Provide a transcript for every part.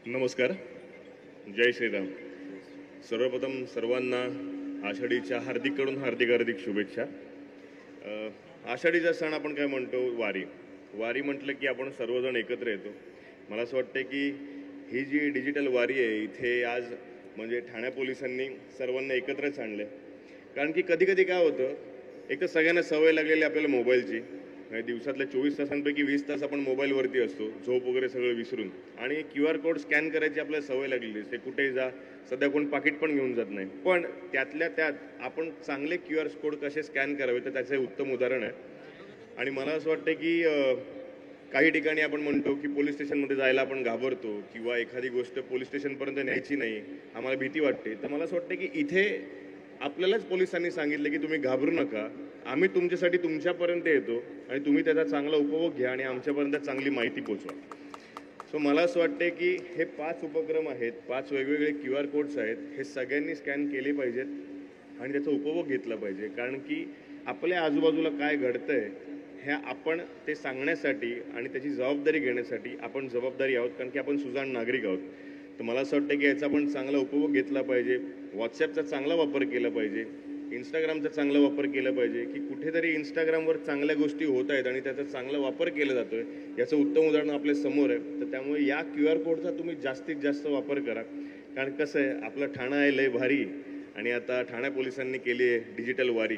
नमस्कार. जय श्रीराम. सर्वप्रथम सर्वांना आषाढीच्या हार्दिक शुभेच्छा. आषाढीचा सण आपण काय म्हणतो? वारी. वारी म्हटलं की आपण सर्वजण एकत्र येतो. मला असं वाटतं की ही जी डिजिटल वारी आहे इथे आज म्हणजे ठाणे पोलिसांनी सर्वांना एकत्रच आणले. कारण की कधी कधी काय होतं, एक तर सगळ्यांना सवय लागलेली आपल्याला मोबाईलची. दिवसातल्या 24 तासांपैकी 20 तास आपण मोबाईलवरती असतो, झोप वगैरे सगळं विसरून. आणि QR कोड स्कॅन करायची आपल्याला सवय लागलेली असते. कुठेही जा, सध्या कोण पाकिट पण घेऊन जात नाही. पण त्यातल्या त्यात आपण चांगले QR कोड कसे स्कॅन करावे तर त्याचं उत्तम उदाहरण आहे. आणि मला असं वाटतं की काही ठिकाणी आपण म्हणतो की पोलीस स्टेशनमध्ये जायला आपण घाबरतो किंवा एखादी गोष्ट पोलीस स्टेशनपर्यंत न्यायची नाही, आम्हाला भीती वाटते. तर मला असं वाटतं की इथे आपल्यालाच पोलिसांनी सांगितलं की तुम्ही घाबरू नका, आम्ही तुमच्यासाठी तुमच्यापर्यंत येतो आणि तुम्ही त्याचा चांगला उपभोग घ्या आणि आमच्यापर्यंत चांगली माहिती पोचवा. सो मला असं वाटते की हे 5 उपक्रम आहेत, 5 वेगवेगळे QR कोड्स आहेत, हे सगळ्यांनी स्कॅन केले पाहिजेत आणि त्याचा उपभोग घेतला पाहिजे. कारण की आपल्या आजूबाजूला काय घडतंय ह्या आपण ते सांगण्यासाठी आणि त्याची जबाबदारी घेण्यासाठी आपण जबाबदारी आहोत, कारण की आपण सुजाण नागरिक आहोत. तर मला असं वाटतं की याचा आपण चांगला उपभोग घेतला पाहिजे. व्हॉट्सॲपचा चांगला वापर केला पाहिजे, इंस्टाग्रामचा चांगला वापर केला पाहिजे. की कुठेतरी इंस्टाग्रामवर चांगल्या गोष्टी होत आहेत आणि त्याचा चांगला वापर केला जातोय, याचं उत्तम उदाहरण आपल्या समोर आहे. तर त्यामुळे या QR कोडचा तुम्ही जास्तीत जास्त वापर करा. कारण कसं आहे, आपलं ठाणं आहे लय भारी आणि आता ठाणे पोलिसांनी केली आहे डिजिटल वारी.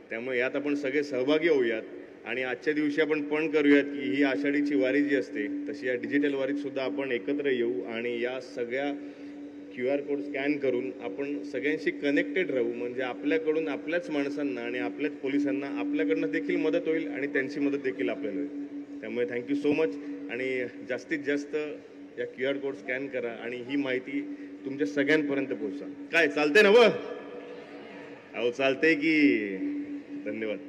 त्यामुळे यात आपण सगळे सहभागी होऊयात आणि आजच्या दिवशी आपण पण करूयात की ही आषाढीची वारी जी असते तशी या डिजिटल वारीत सुद्धा आपण एकत्र येऊ आणि या सगळ्या QR कोड स्कॅन करून आपण सगळ्यांशी कनेक्टेड राहू. म्हणजे आपल्याकडून आपल्याच माणसांना आणि आपल्याच पोलिसांना आपल्याकडनं देखील मदत होईल आणि त्यांची मदत देखील आपल्याला होईल. त्यामुळे थँक्यू सो मच. आणि जास्तीत जास्त या QR कोड स्कॅन करा आणि ही माहिती तुमच्या सगळ्यांपर्यंत पोहोचा. काय चालतंय ना? अहो चालतंय की. धन्यवाद.